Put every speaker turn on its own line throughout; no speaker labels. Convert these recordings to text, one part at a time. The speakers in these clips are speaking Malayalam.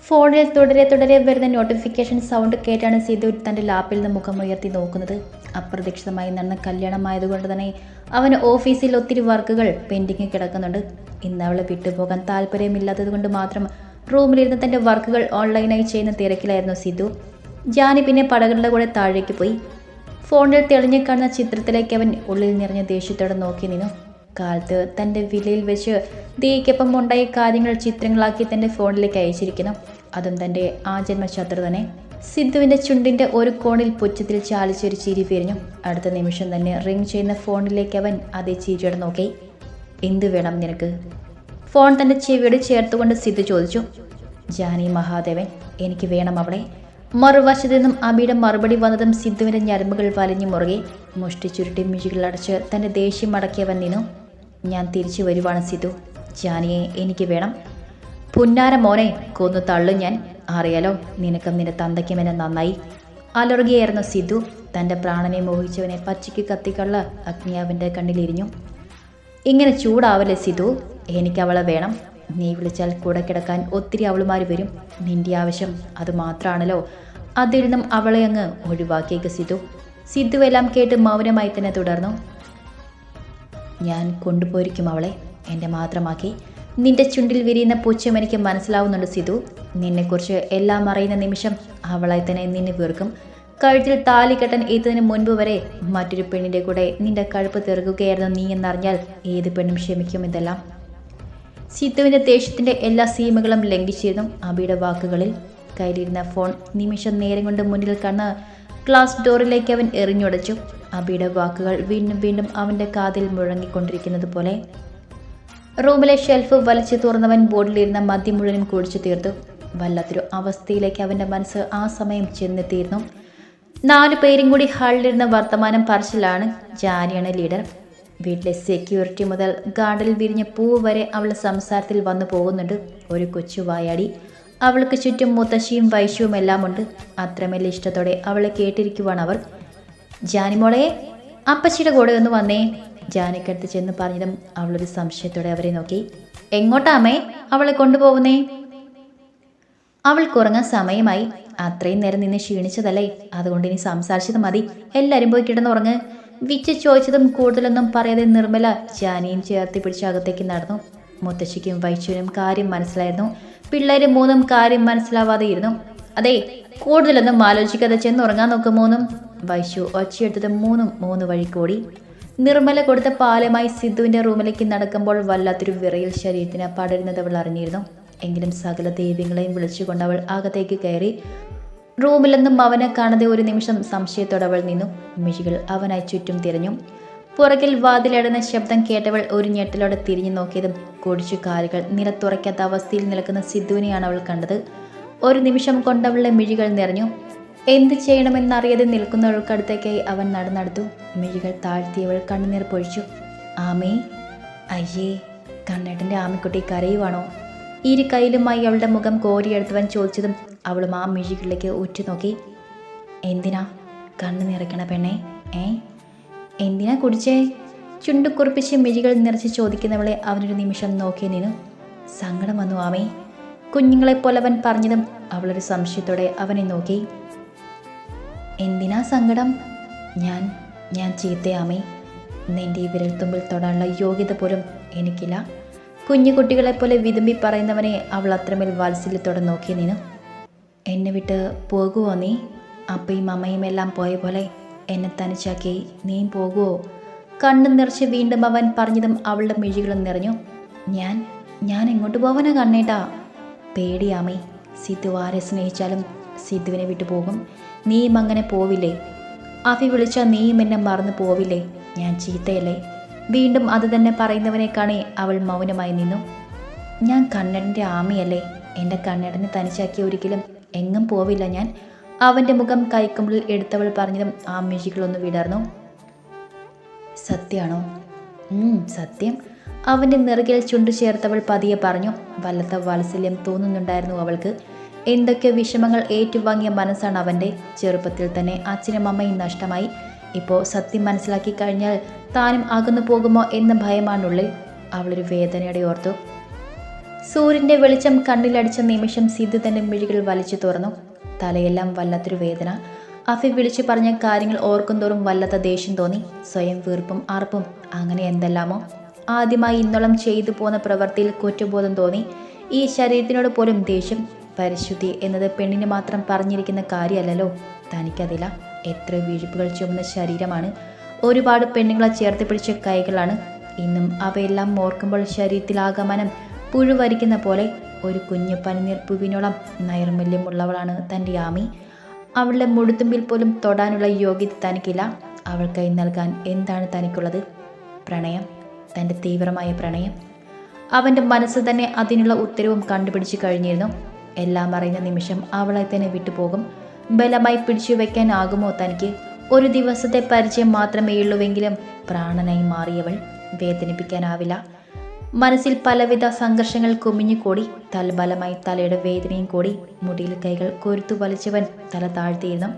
ഫോണിൽ തുടരെ തുടരെ വരുന്ന നോട്ടിഫിക്കേഷൻ സൗണ്ട് കേട്ടാണ് സിധു തൻ്റെ ലാപ്പിൽ നിന്ന് മുഖമുയർത്തി നോക്കുന്നത്. അപ്രതീക്ഷിതമായി നടന്ന കല്യാണമായതുകൊണ്ട് തന്നെ അവന് ഓഫീസിൽ ഒത്തിരി വർക്കുകൾ പെൻഡിങ് കിടക്കുന്നുണ്ട്. ഇന്ന് അവളെ വിട്ടുപോകാൻ താല്പര്യമില്ലാത്തതുകൊണ്ട് മാത്രം റൂമിലിരുന്ന് തൻ്റെ വർക്കുകൾ ഓൺലൈനായി ചെയ്യുന്ന തിരക്കിലായിരുന്നു സിധു. ജാനി പിന്നെ പടകളുടെ കൂടെ താഴേക്ക് പോയി. ഫോണിൽ തെളിഞ്ഞു കാണുന്ന ചിത്രത്തിലേക്ക് അവൻ ഉള്ളിൽ നിറഞ്ഞ ദേഷ്യത്തോടെ നോക്കി നിന്നു. കാലത്ത് തൻ്റെ വിലയിൽ വെച്ച് ദീയ്ക്കൊപ്പം ഉണ്ടായ കാര്യങ്ങൾ ചിത്രങ്ങളാക്കി തൻ്റെ ഫോണിലേക്ക് അയച്ചിരിക്കുന്നു. അതും തൻ്റെ ആ ജന്മശത്രു തന്നെ. സിദ്ധുവിൻ്റെ ചുണ്ടിൻ്റെ ഒരു കോണിൽ പുച്ഛത്തിൽ ചാലിച്ചൊരു ചിരി പിരിഞ്ഞു. അടുത്ത നിമിഷം തന്നെ റിങ് ചെയ്യുന്ന ഫോണിലേക്ക് അവൻ അതേ ചിരിയോടെ നോക്കി. എന്ത് വേണം നിനക്ക്? ഫോൺ തൻ്റെ ചെവിയോട് ചേർത്തുകൊണ്ട് സിദ്ധു ചോദിച്ചു. ജാനി മഹാദേവൻ, എനിക്ക് വേണം അവളെ. മറുവശത്തു നിന്നും അബിയുടെ മറുപടി വന്നതും സിദ്ധുവിൻ്റെ ഞരമ്പുകൾ വലിഞ്ഞു മുറുകെ. മുഷ്ടി ചുരുട്ടി മിഴികളടച്ച് തൻ്റെ ദേഷ്യം അടക്കിയവൻ നിന്നു. ഞാൻ തിരിച്ചു വരുവാണ് സിധു. ജാനിയെ എനിക്ക് വേണം. പുന്നാര മോനെ, കൊന്നു തള്ളു ഞാൻ. അറിയാലോ, നിനക്കും നിന്റെ തന്തയ്ക്കും എന്നെ നന്നായി. അലറുകയായിരുന്നു സിധു. തൻ്റെ പ്രാണനെ മോഹിച്ചവനെ പച്ചയ്ക്ക് കത്തിക്കള്ള അഗ്നി അവൻ്റെ കണ്ണിലിരിഞ്ഞു. ഇങ്ങനെ ചൂടാവല്ലേ സിധു, എനിക്കവളെ വേണം. നീ വിളിച്ചാൽ കൂടെ കിടക്കാൻ ഒത്തിരി അവളുമാർ വരും. നിന്റെ ആവശ്യം അത് മാത്രമാണല്ലോ. അതിൽ നിന്നും അവളെ അങ്ങ് ഒഴിവാക്കിയേക്ക് സിധു. സിധു എല്ലാം കേട്ട് മൗനമായി തന്നെ തുടർന്നു. ഞാൻ കൊണ്ടുപോയിരിക്കും അവളെ, എൻ്റെ മാത്രമാക്കി. നിന്റെ ചുണ്ടിൽ വിരിയുന്ന പുച്ഛം എനിക്ക് മനസ്സിലാവുന്നുണ്ട് സിധു. നിന്നെക്കുറിച്ച് എല്ലാം അറിയുന്ന നിമിഷം അവളെ തന്നെ നിന്നെ വെറുക്കും. കഴുത്തിൽ താലി കെട്ടാൻ എത്തുന്നതിന് മുൻപ് വരെ മറ്റൊരു പെണ്ണിൻ്റെ കൂടെ നിന്റെ കഴുപ്പ് തെറുകുകയായിരുന്നു നീ എന്നറിഞ്ഞാൽ ഏത് പെണ്ണും ക്ഷമിക്കും ഇതെല്ലാം. സിധുവിൻ്റെ ദേഷ്യത്തിൻ്റെ എല്ലാ സീമകളും ലംഘിച്ചിരുന്നു അബിയുടെ വാക്കുകളിൽ. കയ്യിലിരുന്ന ഫോൺ നിമിഷം നേരം കൊണ്ട് മുന്നിൽ കണ്ണ് ഗ്ലാസ് ഡോറിലേക്ക് അവൻ എറിഞ്ഞുടച്ചു. അബിയുടെ വാക്കുകൾ വീണ്ടും വീണ്ടും അവൻ്റെ കാതിൽ മുഴങ്ങിക്കൊണ്ടിരിക്കുന്നത് പോലെ. റൂമിലെ ഷെൽഫ് വലിച്ചു തുറന്നവൻ ബോർഡിലിരുന്ന മദ്യം മുഴുവനും കുടിച്ചു തീർത്തു. വല്ലാത്തൊരു അവസ്ഥയിലേക്ക് അവൻ്റെ മനസ്സ് ആ സമയം ചെന്നെത്തിയിരുന്നു. 4 പേരും കൂടി ഹാളിലിരുന്ന വർത്തമാനം പറച്ചിലാണ്. ജാനിയാണ് ലീഡർ. വീട്ടിലെ സെക്യൂരിറ്റി മുതൽ ഗാർഡിൽ വിരിഞ്ഞ പൂവ് വരെ അവൾ സംസാരത്തിൽ വന്നു പോകുന്നുണ്ട്. ഒരു കൊച്ചു വായാടി. അവൾക്ക് ചുറ്റും മുത്തശ്ശിയും വൈശ്യവും എല്ലാം ഉണ്ട്. അത്രമേൽ ഇഷ്ടത്തോടെ അവളെ കേട്ടിരിക്കുവാണ് അവർ. ജാനിമോളെ, അപ്പച്ചിയുടെ കൂടെ ഒന്ന് വന്നേ. ജാനിക്കടുത്ത് ചെന്ന് പറഞ്ഞതും അവളൊരു സംശയത്തോടെ അവരെ നോക്കി. എങ്ങോട്ടാമേ അവളെ കൊണ്ടുപോകുന്നേ? അവൾക്ക് ഉറങ്ങാൻ സമയമായി. അത്രയും നേരം നിന്ന് ക്ഷീണിച്ചതല്ലേ, അതുകൊണ്ട് ഇനി സംസാരിച്ചത് മതി. എല്ലാവരും പോയി കിടന്നുറങ്ങ്. വിച്ച് ചോദിച്ചതും കൂടുതലൊന്നും പറയാതെ നിർമ്മല ജാനിയും ചേർത്തി പിടിച്ച് അകത്തേക്ക് നടന്നു. മുത്തശ്ശിക്കും വൈശ്വനും കാര്യം മനസ്സിലായിരുന്നു. പിള്ളേര് 3 കാര്യം മനസ്സിലാവാതെ ഇരുന്നു. അതെ, കൂടുതലൊന്നും ആലോചിക്കാതെ ചെന്നുറങ്ങാൻ നോക്കും 3. വൈശ്വു ഒച്ചയെടുത്തത് 3 വഴി കൂടി. നിർമ്മല കൊടുത്ത പാലമായി സിദ്ധുവിൻ്റെ റൂമിലേക്ക് നടക്കുമ്പോൾ വല്ലാത്തൊരു വിറയിൽ ശരീരത്തിന് പടരുന്നത് അവൾ അറിഞ്ഞിരുന്നു. എങ്കിലും സകല ദൈവങ്ങളെയും വിളിച്ചുകൊണ്ട് അവൾ അകത്തേക്ക് കയറി. റൂമിലൊന്നും അവനെ കാണാതെ ഒരു നിമിഷം സംശയത്തോടെ അവൾ നിന്നു. മിഴികൾ അവനായി ചുറ്റും തിരഞ്ഞു. പുറകിൽ വാതിലടന്ന ശബ്ദം കേട്ടവൾ ഒരു ഞെട്ടലോടെ തിരിഞ്ഞു നോക്കിയതും കുടിച്ചു കാലുകൾ നിലത്തുറയ്ക്കാത്ത അവസ്ഥയിൽ നിൽക്കുന്ന സിദ്ധുവിനെയാണ് അവൾ കണ്ടത്. ഒരു നിമിഷം കൊണ്ടവളുടെ മിഴികൾ നിറഞ്ഞു. എന്ത് ചെയ്യണമെന്നറിയാതെ നിൽക്കുന്നവൾക്കടുത്തേക്കായി അവൻ നടന്നെടുത്തു. മിഴികൾ താഴ്ത്തിയവൾ കണ്ണുനീർ പൊഴിച്ചു. ആമേ, അയ്യേ, കണ്ണേട്ടൻ്റെ ആമിക്കുട്ടി കരയുവാണോ? ഇരു കയ്യിലുമായി അവളുടെ മുഖം കോരിയെടുത്തവൻ ചോദിച്ചതും അവളും ആ മിഴികളിലേക്ക് ഉറ്റുനോക്കി. എന്തിനാ കണ്ണു നിറയ്ക്കണ പെണ്ണേ? എന്തിനാ കുടിച്ചേ? ചുണ്ടു കുറിപ്പിച്ച് മിഴികൾ നിറച്ച് ചോദിക്കുന്നവളെ അവനൊരു നിമിഷം നോക്കി നിന്നു. സങ്കടം വന്നു ആമേ. കുഞ്ഞുങ്ങളെപ്പോലെ അവൻ പറഞ്ഞതും അവളൊരു സംശയത്തോടെ അവനെ നോക്കി. എന്തിനാ സങ്കടം? ഞാൻ ചീത്തയാമേ. നിന്റെ ഈ വിരൽത്തുമ്പിൽ തൊടാനുള്ള യോഗ്യത പോലും എനിക്കില്ല. കുഞ്ഞു കുട്ടികളെപ്പോലെ വിതുമ്പി പറയുന്നവനെ അവൾ അത്രമേൽ വാത്സല്യത്തോടെ നോക്കി നിന്നു. എന്നെ വിട്ട് പോകുമോ നീ? അപ്പയും അമ്മയും എല്ലാം പോയ പോലെ എന്നെ തനിച്ചാക്കി നീയും പോകുമോ? കണ്ണു നിറച്ച് വീണ്ടും അവൻ പറഞ്ഞതും അവളുടെ മിഴികളും നിറഞ്ഞു. ഞാൻ എങ്ങോട്ട് പോവാനാ കണ്ണേട്ടാ? പേടിയാമേ. സിദ്ധു ആരെ സ്നേഹിച്ചാലും സിദ്ധുവിനെ വിട്ടു പോകും. നീയും അങ്ങനെ പോവില്ലേ? അഫി വിളിച്ചാൽ നീയും എന്നെ മറന്നു പോവില്ലേ? ഞാൻ ചീത്തയല്ലേ? വീണ്ടും അത് തന്നെ പറയുന്നവനെ കാണേ അവൾ മൗനമായി നിന്നു. ഞാൻ കണ്ണടൻ്റെ ആമയല്ലേ? എൻ്റെ കണ്ണടനെ തനിച്ചാക്കി ഒരിക്കലും എങ്ങും പോവില്ല ഞാൻ. അവൻ്റെ മുഖം കൈക്കുമ്പിളിൽ എടുത്തവൾ പറഞ്ഞതും ആ മിഴികളൊന്ന് വിടർന്നു. സത്യമാണോ? സത്യം. അവൻ്റെ നെറുകിൽ ചുണ്ടു ചേർത്തവൾ പതിയെ പറഞ്ഞു. വല്ലാത്ത വാത്സല്യം തോന്നുന്നുണ്ടായിരുന്നു അവൾക്ക്. എന്തൊക്കെ വിഷമങ്ങൾ ഏറ്റുവാങ്ങിയ മനസ്സാണ് അവൻ്റെ. ചെറുപ്പത്തിൽ തന്നെ അച്ഛനും അമ്മയും നഷ്ടമായി. ഇപ്പോൾ സത്യം മനസ്സിലാക്കി കഴിഞ്ഞാൽ താനും അകന്നു പോകുമോ എന്ന ഭയമാണുള്ളിൽ. അവളൊരു വേദനയോടെ ഓർത്തു. സൂര്യന്റെ വെളിച്ചം കണ്ണിലടിച്ച നിമിഷം സിദ്ധു തന്റെ മിഴികൾ വലിച്ചു തുറന്നു. തലയെല്ലാം വല്ലാത്തൊരു വേദന. അഫി വിളിച്ചു പറഞ്ഞ കാര്യങ്ങൾ ഓർക്കുന്തോറും വല്ലാത്ത ദേഷ്യം തോന്നി. സ്വയം വീർപ്പും ആർപ്പും, അങ്ങനെ എന്തെല്ലാമോ. ആദ്യമായി ഇന്നോളം ചെയ്തു പോന്ന പ്രവൃത്തിയിൽ കുറ്റബോധം തോന്നി. ഈ ശരീരത്തിനോട് പോലും ദേഷ്യം. പരിശുദ്ധി എന്നത് പെണ്ണിന് മാത്രം പറഞ്ഞിരിക്കുന്ന കാര്യമല്ലല്ലോ. തനിക്കതില്ല. എത്ര വീഴ്ചകൾ ചുമന്ന ശരീരമാണ്. ഒരുപാട് പെണ്ണുങ്ങളെ ചേർത്ത് പിടിച്ച കൈകളാണ്. ഇന്നും അവയെല്ലാം ഓർക്കുമ്പോൾ ശരീരത്തിലാകമാനം പുഴുവരിക്കുന്ന പോലെ. ഒരു കുഞ്ഞു പനിനീർ പൂവിനോളം നൈർമല്യമുള്ളവളാണ് തൻ്റെ ആമി. അവളുടെ മുടുത്തുമ്പിൽ പോലും തൊടാനുള്ള യോഗ്യത തനിക്കില്ല. അവൾക്കായി നൽകാൻ എന്താണ് തനിക്കുള്ളത്? പ്രണയം, തൻ്റെ തീവ്രമായ പ്രണയം. അവൻ്റെ മനസ്സ് തന്നെ അതിനുള്ള ഉത്തരവും കണ്ടുപിടിച്ചു കഴിഞ്ഞിരുന്നു. എല്ലാം അറിയുന്ന നിമിഷം അവളെ തന്നെ വിട്ടുപോകും. ബലമായി പിടിച്ചു വെക്കാനാകുമോ തനിക്ക്? ഒരു ദിവസത്തെ പരിചയം മാത്രമേ ഉള്ളൂവെങ്കിലും പ്രാണനായി മാറിയവൾ വേദനിപ്പിക്കാനാവില്ല. മനസ്സിൽ പലവിധ സംഘർഷങ്ങൾ കുമിഞ്ഞുകൂടി. തൽബലമായി തലയുടെ വേദനയും കൂടി. മുടിയിൽ കൈകൾ കൊരുത്തു വലിച്ചവൻ തല താഴ്ത്തിയിരുന്നു.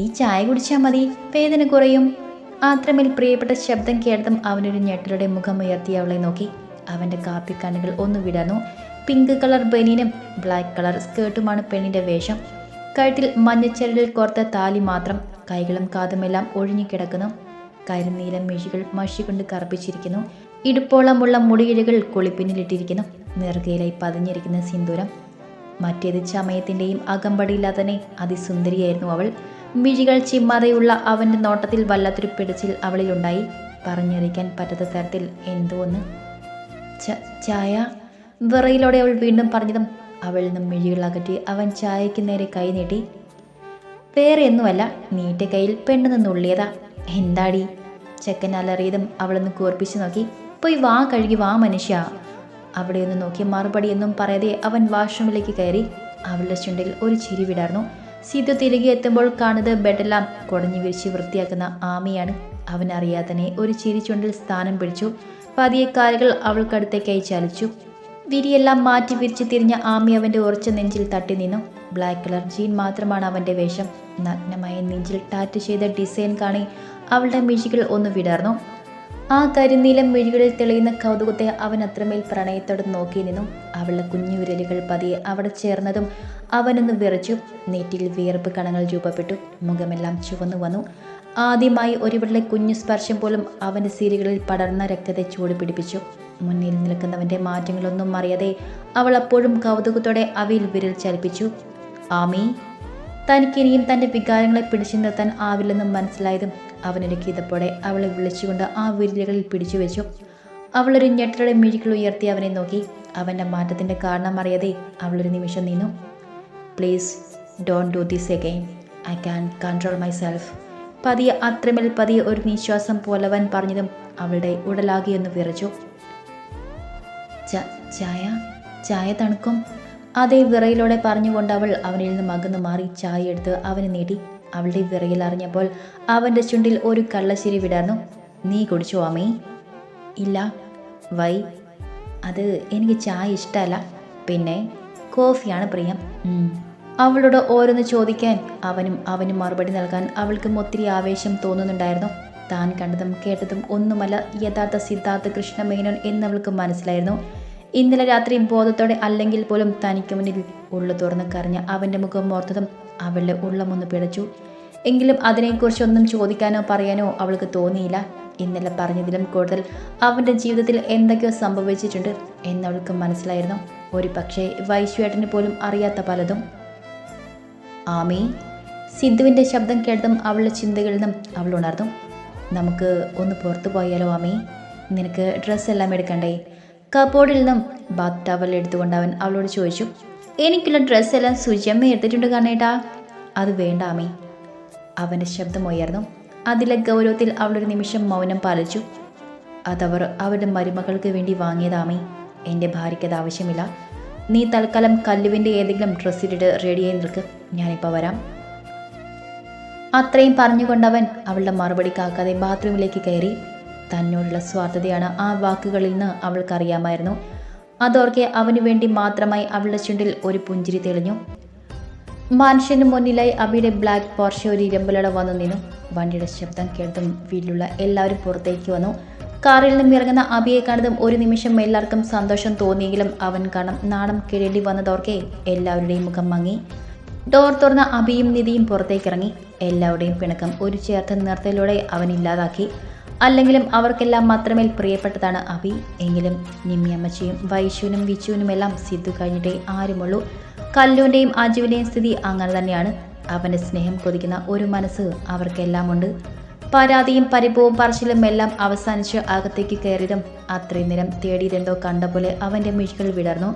ഈ ചായ കുടിച്ചാൽ മതി, വേദന കുറയും. അത്രമേൽ പ്രിയപ്പെട്ട ശബ്ദം കേട്ടതും അവനൊരു ഞെട്ടലുടെ മുഖം ഉയർത്തി അവളെ നോക്കി. അവൻ്റെ കാപ്പി കണ്ണുകൾ ഒന്ന് വിടർന്നു. പിങ്ക് കളർ ബനീനും ബ്ലാക്ക് കളർ സ്കേർട്ടുമാണ് പെണ്ണിൻ്റെ വേഷം. കഴുത്തിൽ മഞ്ഞച്ചരടിൽ കോർത്ത താലി മാത്രം. കൈകളും കാതുമെല്ലാം ഒഴിഞ്ഞു കിടക്കുന്നു. കരിനീല മിഴികൾ മഷി കൊണ്ട് കറുപ്പിച്ചിരിക്കുന്നു. ഇടുപ്പോളമുള്ള മുടിയിഴകൾ കുളിപ്പിന്നിലിട്ടിരിക്കുന്നു. നെറുകയിലായി പതിഞ്ഞിരിക്കുന്ന സിന്ദൂരം. മറ്റേത് ചമയത്തിൻ്റെയും അകമ്പടിയില്ലാതെ തന്നെ അതിസുന്ദരിയായിരുന്നു അവൾ. മിഴികൾ ചിമ്മാതെയുള്ള അവൻ്റെ നോട്ടത്തിൽ വല്ലാത്തൊരു പിടിച്ചിൽ അവളിലുണ്ടായി. പറഞ്ഞറിയിക്കാൻ പറ്റാത്ത തരത്തിൽ എന്തോ ഒന്ന്. ചായ. വിറയിലോടെ അവൾ വീണ്ടും പറഞ്ഞതും അവളിൽ നിന്നും മിഴികൾ അകറ്റി അവൻ ചായയ്ക്ക് നേരെ കൈ നീട്ടി. വേറെ ഒന്നുമല്ല, നീറ്റ കയ്യിൽ പെണ്ണ് നുള്ളിയതാ. എന്താടി? ചെക്കൻ അലറിയതും അവളൊന്ന് കൂർപ്പിച്ചു നോക്കി. പോയി വാ കഴുകി വാ മനുഷ്യ. അവിടെ ഒന്ന് നോക്കി മറുപടിയൊന്നും പറയാതെ അവൻ വാഷ്റൂമിലേക്ക് കയറി. അവളുടെ ചുണ്ടിൽ ഒരു ചിരി വിടാർന്നു. സിദ്ധു തിരികെ എത്തുമ്പോൾ കാണുന്നത് ബെഡെല്ലാം കുടഞ്ഞു വിരിച്ച് വൃത്തിയാക്കുന്ന ആമിയാണ്. അവനറിയാതെ തന്നെ ഒരു ചിരി ചുണ്ടിൽ സ്ഥാനം പിടിച്ചു. പതിയെ കാലുകൾ അവൾക്കടുത്തേക്കായി ചലിച്ചു. വിരിയെല്ലാം മാറ്റി വിരിച്ച് തിരിഞ്ഞ ആമി അവൻ്റെ ഉറച്ച നെഞ്ചിൽ തട്ടി നിന്നു. ബ്ലാക്ക് കളർ ജീൻ മാത്രമാണ് അവൻ്റെ വേഷം. നഗ്നമായ നെഞ്ചിൽ ടാറ്റ് ചെയ്ത ഡിസൈൻ കാണി അവളുടെ മിഴികൾ ഒന്ന് വിടർന്നു. ആ കരിനീലം മിഴികളിൽ തെളിയുന്ന കൗതുകത്തെ അവൻ അത്രമേൽ പ്രണയത്തോടെ നോക്കി നിന്നു. അവളുടെ കുഞ്ഞു വിരലുകൾ പതിയെ അവിടെ ചേർന്നതും അവനൊന്ന് വിറച്ചു. നെറ്റിയിൽ വിയർപ്പ് കണങ്ങൾ രൂപപ്പെട്ടു. മുഖമെല്ലാം ചുവന്നു വന്നു. ആദ്യമായി ഒരുവളുടെ കുഞ്ഞു സ്പർശം പോലും അവൻ്റെ സിരികളിൽ പടർന്ന രക്തത്തെ ചൂട് പിടിപ്പിച്ചു. മുന്നിൽ നിൽക്കുന്നവൻ്റെ മാറ്റങ്ങളൊന്നും അറിയാതെ അവൾ അപ്പോഴും കൗതുകത്തോടെ അവയിൽ വിരൽ ചലിപ്പിച്ചു. ആമി. തനിക്കിനിയും തൻ്റെ വികാരങ്ങളെ പിടിച്ചു നിർത്താൻ ആവില്ലെന്നും മനസ്സിലായതും അവനൊരു കിതപ്പോടെ അവളെ വിളിച്ചുകൊണ്ട് ആ വിരലുകളിൽ പിടിച്ചു വെച്ചു. അവളൊരു ഞെട്ടലോടെ മിഴികൾ ഉയർത്തി അവനെ നോക്കി. അവൻ്റെ മാറ്റത്തിൻ്റെ കാരണം അറിയാതെ അവളൊരു നിമിഷം നിന്നു. Please don't do this again. I can control my self. പതിയെ, അത്രമേൽ പതിയെ ഒരു നിശ്വാസം പോലവൻ പറഞ്ഞതും അവളുടെ ഉടലാകിയൊന്ന് വിറച്ചു. ചായ. ചായ തണുക്കും. അതേ വിറയിലൂടെ പറഞ്ഞുകൊണ്ട് അവൾ അവനിൽ നിന്ന് അകന്നു മാറി ചായ എടുത്ത് അവന് നീട്ടി. അവളുടെ വിറയിൽ അറിഞ്ഞപ്പോൾ അവൻ്റെ ചുണ്ടിൽ ഒരു കള്ളശ്ശിരി വിടാർന്നു. നീ കുടിച്ചോ ആമി? ഇല്ല. വൈ? അത് എനിക്ക് ചായ ഇഷ്ടമല്ല. പിന്നെ കോഫിയാണ് പ്രിയം. അവളോട് ഓരോന്ന് ചോദിക്കാൻ അവനും മറുപടി നൽകാൻ അവൾക്കും ഒത്തിരി ആവേശം തോന്നുന്നുണ്ടായിരുന്നു. താൻ കണ്ടതും കേട്ടതും ഒന്നുമല്ല യഥാർത്ഥ സിദ്ധാർത്ഥ കൃഷ്ണമേനോൻ എന്നവൾക്ക് മനസ്സിലായിരുന്നു. ഇന്നലെ രാത്രി ബോധത്തോടെ അല്ലെങ്കിൽ പോലും തനിക്ക് മുന്നിൽ ഉള്ളു തുറന്ന് കരഞ്ഞ അവൻ്റെ മുഖം ഓർത്തതും അവളുടെ ഉള്ളമൊന്ന് പിടച്ചു. എങ്കിലും അതിനെക്കുറിച്ചൊന്നും ചോദിക്കാനോ പറയാനോ അവൾക്ക് തോന്നിയില്ല. ഇന്നലെ പറഞ്ഞതിലും കൂടുതൽ അവൻ്റെ ജീവിതത്തിൽ എന്തൊക്കെയോ സംഭവിച്ചിട്ടുണ്ട് എന്നവൾക്ക് മനസ്സിലായിരുന്നു. ഒരു പക്ഷേ വൈശ്വേട്ടന് പോലും അറിയാത്ത പലതും. ആമി. സിദ്ധുവിൻ്റെ ശബ്ദം കേട്ടതും അവളുടെ ചിന്തകളിൽ നിന്നും അവൾ ഉണർന്നു. നമുക്ക് ഒന്ന് പുറത്തു പോയാലോ ആമി? നിനക്ക് ഡ്രസ്സെല്ലാം എടുക്കണ്ടേ? കബോർഡിൽ നിന്നും ബാത്ത് ടവൽ എടുത്തുകൊണ്ട് അവൻ അവളോട് ചോദിച്ചു. എനിക്കുള്ള ഡ്രസ്സെല്ലാം സുചിയമ്മ എടുത്തിട്ടുണ്ട് കാരണേട്ടാ. അത് വേണ്ട ആമി. അവൻ്റെ ശബ്ദം ഉയർന്നു. അതിലെ ഗൗരവത്തിൽ അവളൊരു നിമിഷം മൗനം പാലിച്ചു. അതവർ അവരുടെ മരുമകൾക്ക് വേണ്ടി വാങ്ങിയതാമി. എൻ്റെ ഭാര്യയ്ക്കത് ആവശ്യമില്ല. നീ തൽക്കാലം കല്ലുവിൻ്റെ ഏതെങ്കിലും ഡ്രസ്സിലിട്ട് റെഡിയായി നിൽക്ക്. ഞാനിപ്പോൾ വരാം. അത്രയും പറഞ്ഞുകൊണ്ടവൻ അവളുടെ മറുപടി കാക്കാതെ ബാത്റൂമിലേക്ക് കയറി. തന്നോടുള്ള സ്വാർത്ഥതയാണ് ആ വാക്കുകളിൽ നിന്ന് അവൾക്കറിയാമായിരുന്നു. അതോർക്കെ അവനു വേണ്ടി മാത്രമായി അവളുടെ ചുണ്ടിൽ ഒരു പുഞ്ചിരി തെളിഞ്ഞു. മനുഷ്യന് മുന്നിലായി അബിയുടെ ബ്ലാക്ക് പോർഷെ ഒരു ഇരുമ്പലോടെ വന്നു നിന്നു. വണ്ടിയുടെ ശബ്ദം കേട്ടും വീട്ടിലുള്ള എല്ലാവരും പുറത്തേക്ക് വന്നു. കാറിൽ നിന്നും ഇറങ്ങുന്ന അബിയെ കണ്ടതും ഒരു നിമിഷം എല്ലാവർക്കും സന്തോഷം തോന്നിയെങ്കിലും അവൻ കാരണം നാണം കിഴേണ്ടി വന്നതോർക്കെ എല്ലാവരുടെയും മുഖം മങ്ങി. ഡോർ തുറന്ന അബിയും നിധിയും പുറത്തേക്കിറങ്ങി. എല്ലാവരുടെയും പിണക്കം ഒരു ചേർത്ത നിർത്തലിലൂടെ അവൻ ഇല്ലാതാക്കി. അല്ലെങ്കിലും അവർക്കെല്ലാം മാത്രമേൽ പ്രിയപ്പെട്ടതാണ് അബി. എങ്കിലും നിമ്മിയമ്മച്ചിയും വൈശുവിനും വിച്ചുവിനുമെല്ലാം സിദ്ധു കഴിഞ്ഞിട്ടേ ആരുമുള്ളൂ. കല്ലുവിൻ്റെയും അജുവിൻ്റെയും സ്ഥിതി അങ്ങനെ തന്നെയാണ്. അവൻ്റെ സ്നേഹം കൊതിക്കുന്ന ഒരു മനസ്സ് അവർക്കെല്ലാം ഉണ്ട്. പരാതിയും പരിഭവവും പറച്ചിലും എല്ലാം അവസാനിച്ച് അകത്തേക്ക് കയറിയതും അത്രയും നേരം തേടിയതെന്തോ കണ്ട പോലെ അവൻ്റെ മിഴികൾ വിടർന്നു.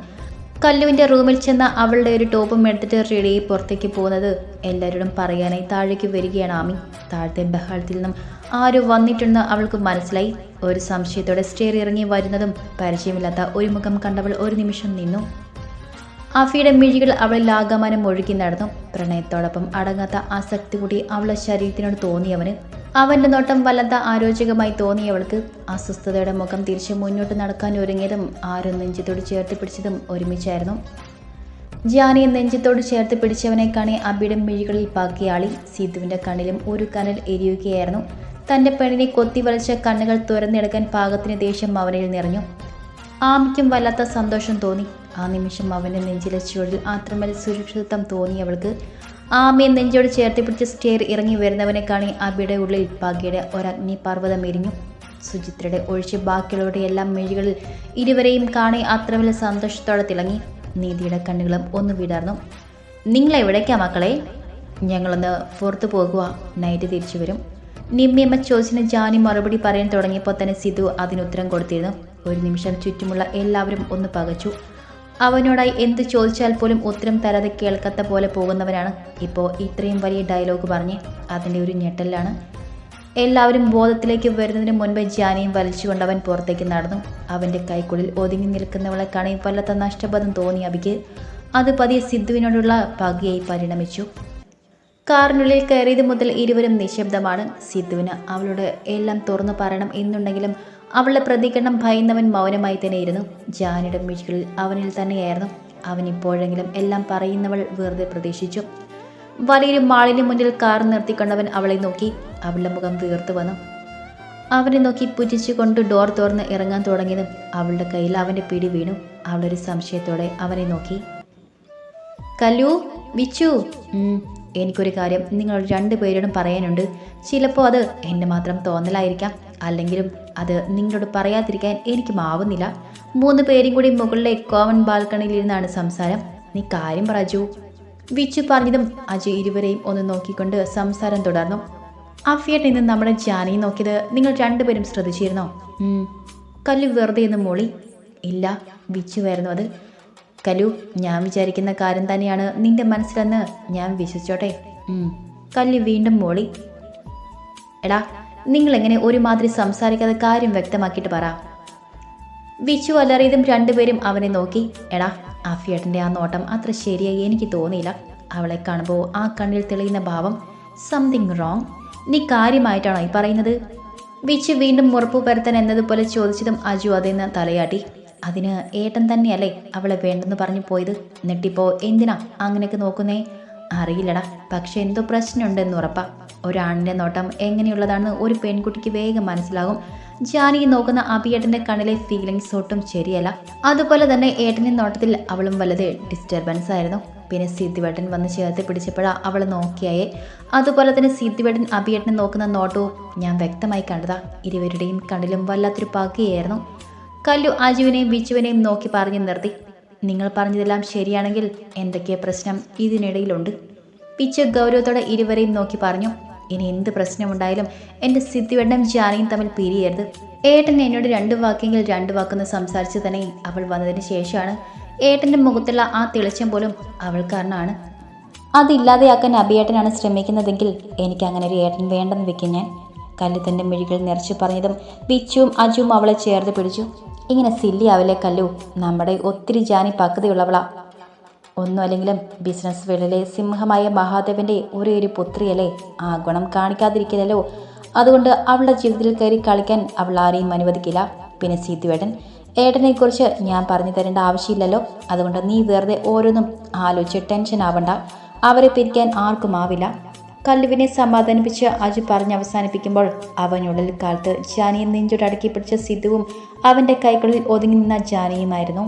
കല്ലുവിൻ്റെ റൂമിൽ ചെന്ന് അവളുടെ ഒരു ടോപ്പും എടുത്തിട്ട് റെഡിയായി പുറത്തേക്ക് പോകുന്നത് എല്ലാവരോടും പറയാനായി താഴേക്ക് വരികയാണ് ആമി. താഴത്തെ ബഹളത്തിൽ നിന്നും ആരോ വന്നിട്ടുണ്ടെന്ന് അവൾക്ക് മനസ്സിലായി. ഒരു സംശയത്തോടെ സ്റ്റെയർ ഇറങ്ങി വരുന്നതും പരിചയമില്ലാത്ത ഒരു മുഖം കണ്ടവൾ ഒരു നിമിഷം നിന്നു. അഫിയുടെ മിഴികൾ അവളിൽ ആകമാനം ഒഴുകി നടന്നു. പ്രണയത്തോടൊപ്പം അടങ്ങാത്ത ആസക്തി കൂടി അവളുടെ ശരീരത്തിനോട് തോന്നിയവന്. അവൻ്റെ നോട്ടം വല്ലാത്ത ആരോചകമായി തോന്നിയവൾക്ക്. അസ്വസ്ഥതയുടെ മുഖം തിരിച്ച് മുന്നോട്ട് നടക്കാൻ ഒരുങ്ങിയതും ആരോ നെഞ്ചത്തോട് ചേർത്ത് പിടിച്ചതും ഒരുമിച്ചായിരുന്നു. ജാനിയെ നെഞ്ചത്തോട് ചേർത്ത് പിടിച്ചവനെ കാണി അബിയുടെ മിഴികളിൽ പാക്കിയാളി. സിദ്ധുവിൻ്റെ കണ്ണിലും ഒരു കനൽ എരിയുകയായിരുന്നു. തൻ്റെ പെണ്ണിനെ കൊത്തി വലിച്ച കണ്ണുകൾ തുറന്നെടുക്കാൻ പാകത്തിന് ദേഷ്യം അവനിൽ നിറഞ്ഞു. ആമിക്കും വല്ലാത്ത സന്തോഷം തോന്നി. ആ നിമിഷം അവൻ്റെ നെഞ്ചിലെ ചുവടിൽ അത്രമേൽ സുരക്ഷിതത്വം തോന്നിയവൾക്ക്. ആമയെ നെഞ്ചോട് ചേർത്ത് പിടിച്ച് സ്റ്റെയർ ഇറങ്ങി വരുന്നവനെ കാണി അബിയുടെ ഉള്ളിൽ പകയുടെ ഒരഗ്നിപർവ്വതം എരിഞ്ഞു. സുചിത്രയുടെ ഒഴിച്ച് ബാക്കിയുള്ളവരുടെ എല്ലാം മിഴികളിൽ ഇരുവരെയും കാണി അത്രമേൽ സന്തോഷത്തോടെ തിളങ്ങി. നീതിയുടെ കണ്ണുകളും ഒന്ന് വിടർന്നു. നിങ്ങളെവിടേക്കാ മക്കളെ? ഞങ്ങളൊന്ന് പുറത്തു പോകുക, നൈറ്റ് തിരിച്ചു വരും. നിമ്മിയമ്മ ചോദിച്ചിന് ജാനി മറുപടി പറയാൻ തുടങ്ങിയപ്പോൾ തന്നെ സിദ്ധു അതിനുത്തരം കൊടുത്തിരുന്നു. ഒരു നിമിഷം ചുറ്റുമുള്ള എല്ലാവരും ഒന്ന് പകച്ചു. അവനോടായി എന്ത് ചോദിച്ചാൽ പോലും ഉത്തരം തരാതെ കേൾക്കാത്ത പോലെ പോകുന്നവനാണ് ഇപ്പോൾ ഇത്രയും വലിയ ഡയലോഗ് പറഞ്ഞ്. അതിൻ്റെ ഒരു ഞെട്ടലാണ്. എല്ലാവരും ബോധത്തിലേക്ക് വരുന്നതിന് മുൻപ് ജാനിയും വലിച്ചുകൊണ്ടവൻ പുറത്തേക്ക് നടന്നു. അവൻ്റെ കൈക്കുള്ളിൽ ഒതുങ്ങി നിൽക്കുന്നവളെ കാണി വല്ലാത്ത നഷ്ടബോധം തോന്നി അബിക്ക്. അത് പതിയെ സിദ്ധുവിനോടുള്ള പകയായി പരിണമിച്ചു. കാറിനുള്ളിൽ കയറിയത് മുതൽ ഇരുവരും നിശബ്ദമാണ്. സിദ്ധുവിന് അവളോട് എല്ലാം തുറന്നു പറയണം എന്നുണ്ടെങ്കിലും അവളുടെ പ്രതികരണം ഭയന്നവൻ മൗനമായി തന്നെയിരുന്നു. ജാനിയുടെ മിഴികളിൽ അവനിൽ തന്നെയായിരുന്നു. അവൻ ഇപ്പോഴെങ്കിലും എല്ലാം പറയുന്നവൾ വെറുതെ പ്രതീക്ഷിച്ചു. വലിയൊരു മാളിന് മുന്നിൽ കാർ നിർത്തിക്കൊണ്ടവൻ അവളെ നോക്കി. അവളുടെ മുഖം വീർത്തു വന്നു. അവനെ നോക്കി പുച്ഛിച്ചുകൊണ്ട് ഡോർ തുറന്ന് ഇറങ്ങാൻ തുടങ്ങിയതും അവളുടെ കയ്യിൽ അവൻ്റെ പിടി വീണു. അവളൊരു സംശയത്തോടെ അവനെ നോക്കി. കല്ലു, വിച്ചു, എനിക്കൊരു കാര്യം നിങ്ങൾ രണ്ടുപേരോടും പറയാനുണ്ട്. ചിലപ്പോൾ അത് എൻ്റെ മാത്രം തോന്നലായിരിക്കാം, അല്ലെങ്കിലും അത് നിങ്ങളോട് പറയാതിരിക്കാൻ എനിക്കുമാവുന്നില്ല. 3 പേരും കൂടി മുകളിലെ കോമൺ ബാൽക്കണിയിലിരുന്നാണ് സംസാരം. നീ കാര്യം പറയൂ. വിച്ചു പറഞ്ഞതും അജയ് ഇരുവരെയും ഒന്ന് നോക്കിക്കൊണ്ട് സംസാരം തുടർന്നു. അഫിയേട്ട് ഇന്ന് നമ്മുടെ ജാനിയെ നോക്കിയത് നിങ്ങൾ രണ്ടുപേരും ശ്രദ്ധിച്ചിരുന്നോ? കല്ലു വെറുതെ ഒന്ന് മൂളി. ഇല്ല, വിച്ചു ആയിരുന്നു അത്. കല്ലു, ഞാൻ വിചാരിക്കുന്ന കാര്യം തന്നെയാണ് നിന്റെ മനസ്സിലെന്ന് ഞാൻ വിശ്വസിച്ചോട്ടെ. കല്ലു വീണ്ടും മൂളി. എടാ, നിങ്ങളെങ്ങനെ ഒരുമാതിരി സംസാരിക്കാതെ കാര്യം വ്യക്തമാക്കിയിട്ട് പറ. വിച്ചു അലറിയതും രണ്ടുപേരും അവനെ നോക്കി. എടാ, അഫിയേട്ടൻ്റെ ആ നോട്ടം അത്ര ശരിയായി എനിക്ക് തോന്നിയില്ല. അവളെ കാണുമ്പോൾ ആ കണ്ണിൽ തെളിയുന്ന ഭാവം, സംതിങ് റോങ്. നീ കാര്യമായിട്ടാണോ ഈ പറയുന്നത്? വിച്ചു വീണ്ടും ഉറപ്പു വരുത്താൻ എന്നതുപോലെ ചോദിച്ചതും അജു അതെന്ന് തലയാട്ടി. അതിന് ഏട്ടൻ തന്നെയല്ലേ അവളെ വേണ്ടെന്ന് പറഞ്ഞു പോയത്? എന്നിട്ടിപ്പോൾ എന്തിനാ അങ്ങനെയൊക്കെ നോക്കുന്നേ? അറിയില്ലടാ, പക്ഷെ എന്തോ പ്രശ്നമുണ്ടെന്ന് ഉറപ്പാ. ഒരാണിൻ്റെ നോട്ടം എങ്ങനെയുള്ളതാണെന്ന് ഒരു പെൺകുട്ടിക്ക് വേഗം മനസ്സിലാകും. ജാനി നോക്കുന്ന അഭിയേട്ടൻ്റെ കണ്ണിലെ ഫീലിങ്സ് ഒട്ടും ശരിയല്ല. അതുപോലെ തന്നെ ഏട്ടൻ്റെ നോട്ടത്തിൽ അവളും വലുത് ഡിസ്റ്റർബൻസ് ആയിരുന്നു. പിന്നെ സിദ്ധിവേട്ടൻ വന്ന് ചേർത്ത് പിടിച്ചപ്പോഴാണ് അവൾ നോക്കിയായേ. അതുപോലെ തന്നെ സിദ്ധിവേട്ടൻ അഭിയേട്ടനെ നോക്കുന്ന നോട്ടവും ഞാൻ വ്യക്തമായി കണ്ടതാ. ഇരുവരുടെയും കണ്ണിലും വല്ലാത്തൊരു പകയായിരുന്നു. കല്ലു അജുവിനെയും വിച്ചുവിനെയും നോക്കി പറഞ്ഞു നിർത്തി. നിങ്ങൾ പറഞ്ഞതെല്ലാം ശരിയാണെങ്കിൽ എന്തൊക്കെയോ പ്രശ്നം ഇതിനിടയിലുണ്ട്. വിച്ചു ഗൗരവത്തോടെ ഇരുവരെയും നോക്കി പറഞ്ഞു. ഇനി എന്ത് പ്രശ്നമുണ്ടായാലും എൻ്റെ സിദ്ധിവേട്ടനും ജാനിയും തമ്മിൽ പിരിയരുത്. ഏട്ടൻ എന്നോട് 2 വാക്കെങ്കിൽ 2 വാക്കൊന്ന് സംസാരിച്ച് തന്നെ അവൾ വന്നതിന് ശേഷമാണ്. ഏട്ടൻ്റെ മുഖത്തുള്ള ആ തെളിച്ചം പോലും അവൾ കാരണമാണ്. അതില്ലാതെയാക്കാൻ അഭിയേട്ടനാണ് ശ്രമിക്കുന്നതെങ്കിൽ എനിക്ക് അങ്ങനെ ഒരു ഏട്ടൻ വേണ്ടെന്ന് വെക്കും ഞാൻ. കല്ലു തൻ്റെ മിഴികൾ നിറച്ച് പറഞ്ഞതും വിച്ചുവും അജുവും അവളെ ചേർത്ത് പിടിച്ചു. ഇങ്ങനെ സില്ലി ആവില്ലേ കല്ലു, നമ്മുടെ ഒത്തിരി ജാനി പക്വതയുള്ളവളാ. ഒന്നും അല്ലെങ്കിലും ബിസിനസ് വേളയിലെ സിംഹമായ മഹാദേവൻ്റെ ഒരു പുത്രിയല്ലേ, ആ ഗുണം കാണിക്കാതിരിക്കില്ലല്ലോ. അതുകൊണ്ട് അവളുടെ ജീവിതത്തിൽ കയറി കളിക്കാൻ അവൾ ആരെയും അനുവദിക്കില്ല. പിന്നെ സിദ്ധുവേട്ടൻ, ഏട്ടനെക്കുറിച്ച് ഞാൻ പറഞ്ഞു തരേണ്ട ആവശ്യമില്ലല്ലോ. അതുകൊണ്ട് നീ വെറുതെ ഓരോന്നും ആലോചിച്ച് ടെൻഷൻ ആവണ്ട. അവരെ പിരിക്കാൻ ആർക്കും ആവില്ല. കല്ലുവിനെ സമാധാനിപ്പിച്ച് അജു പറഞ്ഞ് അവസാനിപ്പിക്കുമ്പോൾ അവനുള്ളിൽ കാലത്ത് ജാനിയെ നെഞ്ചോടടക്കി പിടിച്ച സിദ്ധുവും അവൻ്റെ കൈകളിൽ ഒതുങ്ങി നിന്ന ജാനിയുമായിരുന്നു.